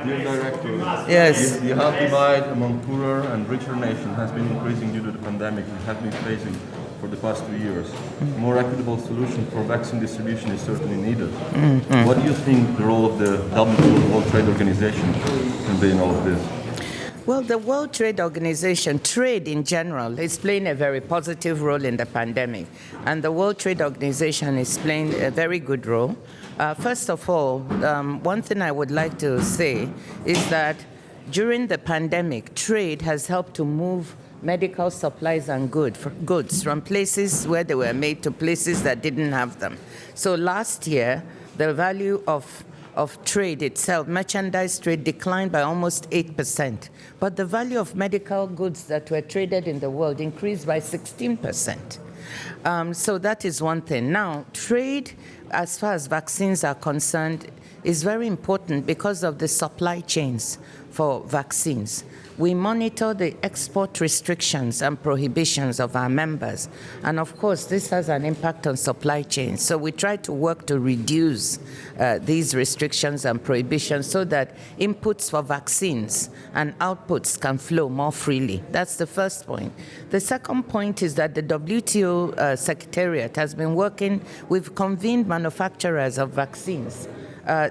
Dear Director, Yes. the health divide among poorer and richer nations has been increasing due to the pandemic we have been facing for the past 2 years. A more equitable solution for vaccine distribution is certainly needed. What do you think the role of the WTO, World Trade Organization, can be in all of this? Well, the World Trade Organization, trade in general, is playing a very positive role in the pandemic. And the World Trade Organization is playing a very good role. First of all, one thing I would like to say is that during the pandemic, trade has helped to move medical supplies and goods from places where they were made to places that didn't have them. So last year, the value of trade itself, merchandise trade, declined by almost 8%. But the value of medical goods that were traded in the world increased by 16%. So that is one thing. Now, trade, as far as vaccines are concerned, is very important because of the supply chains for vaccines. We monitor the export restrictions and prohibitions of our members. And of course, this has an impact on supply chains. So we try to work to reduce these restrictions and prohibitions so that inputs for vaccines and outputs can flow more freely. That's the first point. The second point is that the WTO Secretariat has been working with convened manufacturers of vaccines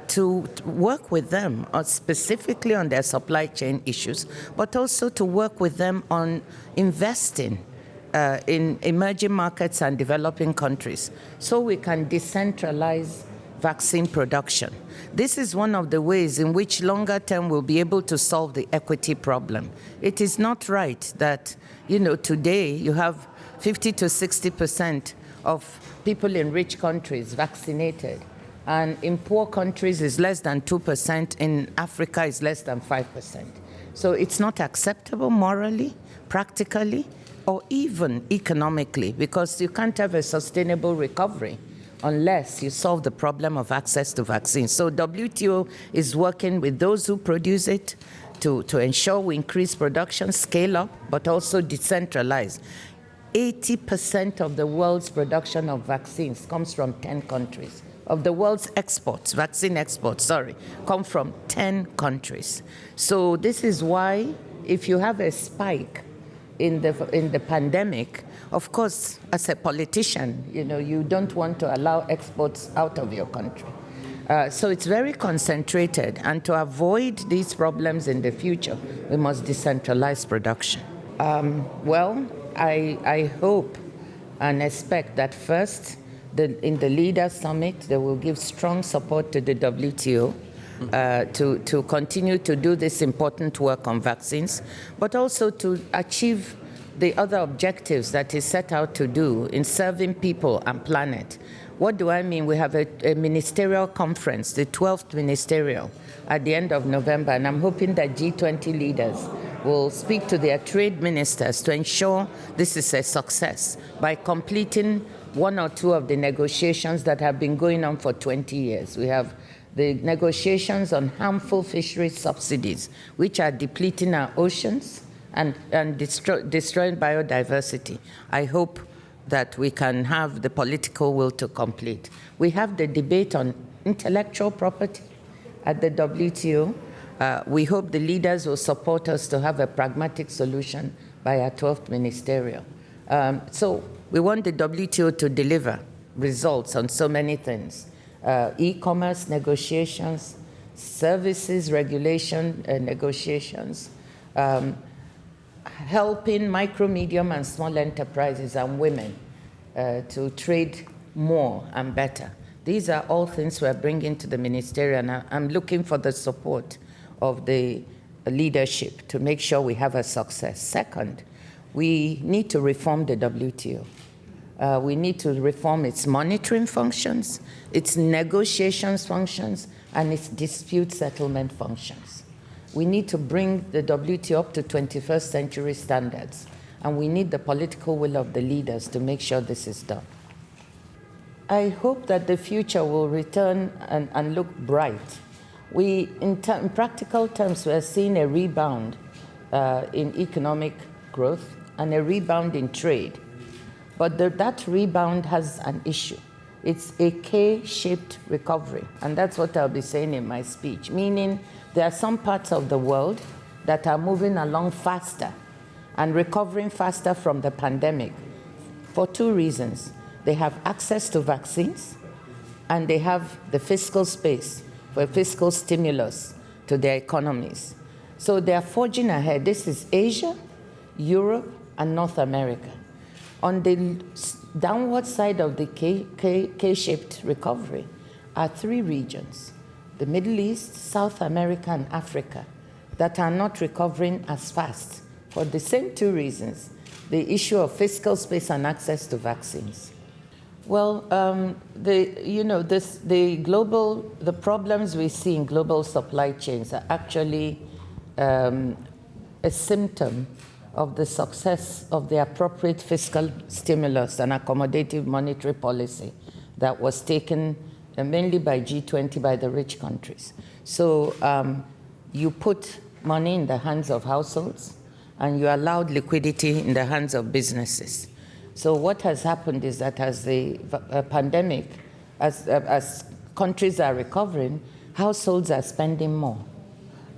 to work with them specifically on their supply chain issues, but also to work with them on investing in emerging markets and developing countries so we can decentralize vaccine production. This is one of the ways in which longer term we'll be able to solve the equity problem. It is not right that, today you have 50 to 60% of people in rich countries vaccinated. And in poor countries is less than 2%, in Africa is less than 5%. So it's not acceptable morally, practically, or even economically, because you can't have a sustainable recovery unless you solve the problem of access to vaccines. So WTO is working with those who produce it to ensure we increase production, scale up, but also decentralize. 80% of the world's production of vaccines comes from 10 countries. Of the world's exports, vaccine exports, come from 10 countries. So this is why if you have a spike in the pandemic, of course, as a politician, you don't want to allow exports out of your country. So it's very concentrated, and to avoid these problems in the future, we must decentralize production. I hope and expect that first, in the Leaders Summit, they will give strong support to the WTO to continue to do this important work on vaccines, but also to achieve the other objectives that is set out to do in serving people and planet. What do I mean? We have a ministerial conference, the 12th ministerial, at the end of November, and I'm hoping that G20 leaders will speak to their trade ministers to ensure this is a success by completing one or two of the negotiations that have been going on for 20 years. We have the negotiations on harmful fisheries subsidies, which are depleting our oceans and destroying biodiversity. I hope that we can have the political will to complete. We have the debate on intellectual property at the WTO. We hope the leaders will support us to have a pragmatic solution by our 12th ministerial. So we want the WTO to deliver results on so many things. E-commerce negotiations, services regulation negotiations, helping micro, medium, and small enterprises and women to trade more and better. These are all things we're bringing to the ministerial, and I'm looking for the support of the leadership to make sure we have a success. Second, we need to reform the WTO. We need to reform its monitoring functions, its negotiations functions, and its dispute settlement functions. We need to bring the WTO up to 21st century standards, and we need the political will of the leaders to make sure this is done. I hope that the future will return and look bright. In practical terms, we're seeing a rebound in economic growth and a rebound in trade. But that rebound has an issue. It's a K-shaped recovery, and that's what I'll be saying in my speech, meaning there are some parts of the world that are moving along faster and recovering faster from the pandemic for two reasons. They have access to vaccines, and they have the fiscal space for fiscal stimulus to their economies. So they are forging ahead. This is Asia, Europe, and North America. On the downward side of the K-shaped recovery are three regions, the Middle East, South America, and Africa, that are not recovering as fast for the same two reasons, the issue of fiscal space and access to vaccines. Well, the problems we see in global supply chains are actually a symptom of the success of the appropriate fiscal stimulus and accommodative monetary policy that was taken mainly by G20, by the rich countries. So you put money in the hands of households, and you allowed liquidity in the hands of businesses. So what has happened is that as the pandemic, as countries are recovering, households are spending more,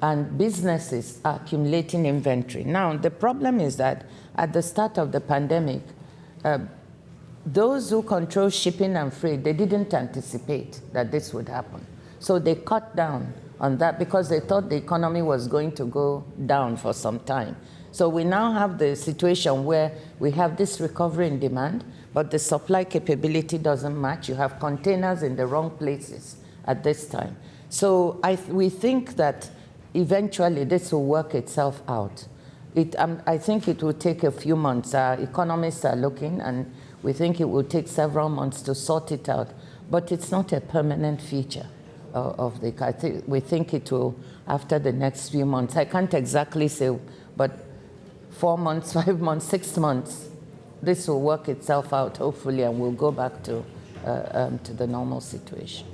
and businesses are accumulating inventory. Now, the problem is that at the start of the pandemic, those who control shipping and freight, they didn't anticipate that this would happen. So they cut down on that because they thought the economy was going to go down for some time. So we now have the situation where we have this recovery in demand, but the supply capability doesn't match. You have containers in the wrong places at this time. So we think that eventually this will work itself out. I think it will take a few months. Our economists are looking, and we think it will take several months to sort it out. But it's not a permanent feature of the. We think it will after the next few months. I can't exactly say, but 4 months, 5 months, 6 months, this will work itself out, hopefully, and we'll go back to the normal situation.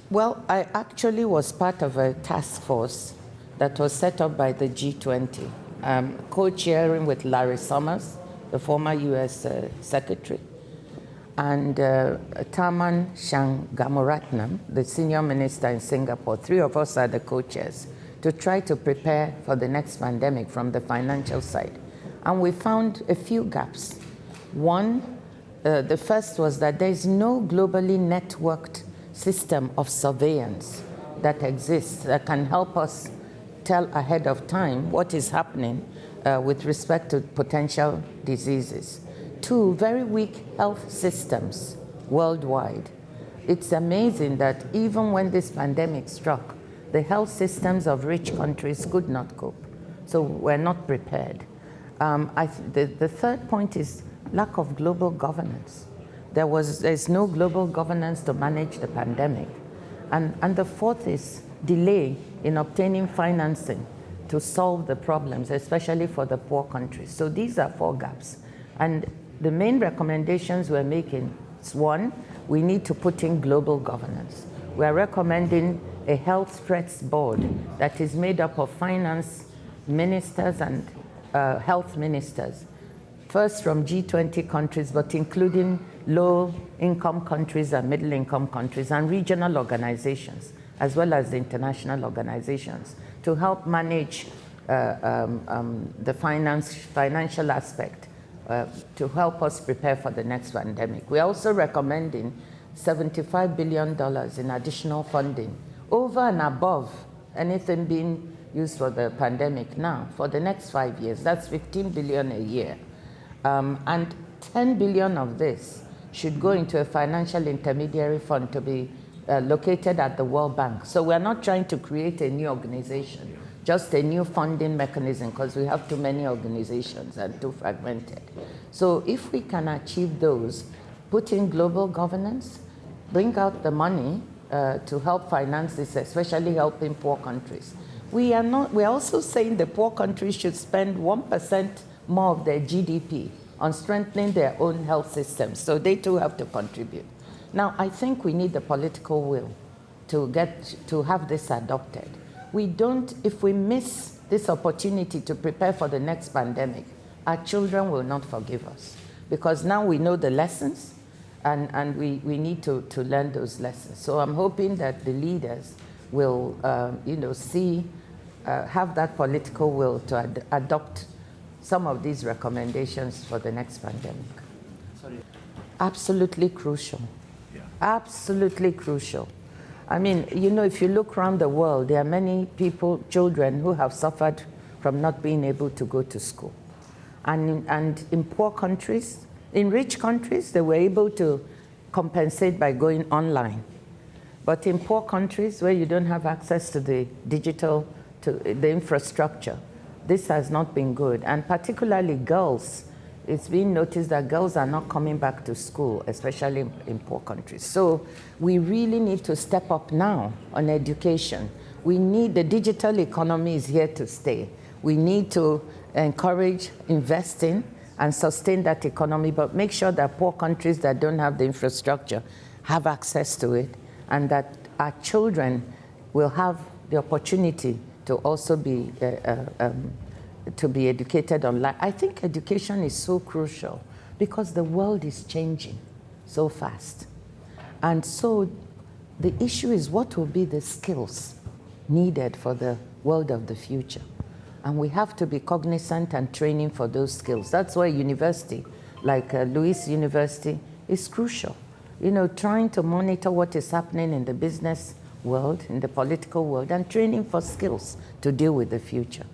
Well, I actually was part of a task force that was set up by the G20, co-chairing with Larry Summers, the former U.S. Secretary, and Tharman Shanmugaratnam, the senior minister in Singapore. Three of us are the co-chairs to try to prepare for the next pandemic from the financial side. And we found a few gaps. One, the first was that there is no globally networked system of surveillance that exists that can help us tell ahead of time what is happening with respect to potential diseases. Two, very weak health systems worldwide. It's amazing that even when this pandemic struck, the health systems of rich countries could not cope. So we're not prepared. The third point is lack of global governance. There's no global governance to manage the pandemic. And the fourth is delay in obtaining financing to solve the problems, especially for the poor countries. So these are 4 gaps. And the main recommendations we're making is, one, we need to put in global governance. We're recommending a health threats board that is made up of finance ministers and health ministers, first from G20 countries, but including low-income countries and middle-income countries and regional organizations, as well as the international organizations, to help manage the financial aspect to help us prepare for the next pandemic. We're also recommending $75 billion in additional funding over and above anything being used for the pandemic now for the next 5 years. That's $15 billion a year. And $10 billion of this should go into a financial intermediary fund to be located at the World Bank. So we're not trying to create a new organization, just a new funding mechanism, because we have too many organizations and too fragmented. So if we can achieve those, put in global governance, bring out the money to help finance this, especially helping poor countries. We're also saying the poor countries should spend 1% more of their GDP on strengthening their own health systems, so they too have to contribute. Now, I think we need the political will to have this adopted. If we miss this opportunity to prepare for the next pandemic, our children will not forgive us, because now we know the lessons. and we need to learn those lessons. So I'm hoping that the leaders will, have that political will to adopt some of these recommendations for the next pandemic. Sorry. Absolutely crucial. Yeah. Absolutely crucial. I mean, if you look around the world, there are many people, children, who have suffered from not being able to go to school. And in poor countries, in rich countries, they were able to compensate by going online. But in poor countries where you don't have access to the digital, to the infrastructure, this has not been good. And particularly girls, it's been noticed that girls are not coming back to school, especially in poor countries. So we really need to step up now on education. The digital economy is here to stay. We need to encourage investing and sustain that economy, but make sure that poor countries that don't have the infrastructure have access to it, and that our children will have the opportunity to also be educated online. I think education is so crucial because the world is changing so fast. And so the issue is, what will be the skills needed for the world of the future? And we have to be cognizant and training for those skills. That's why university, like Luiss University, is crucial. Trying to monitor what is happening in the business world, in the political world, and training for skills to deal with the future.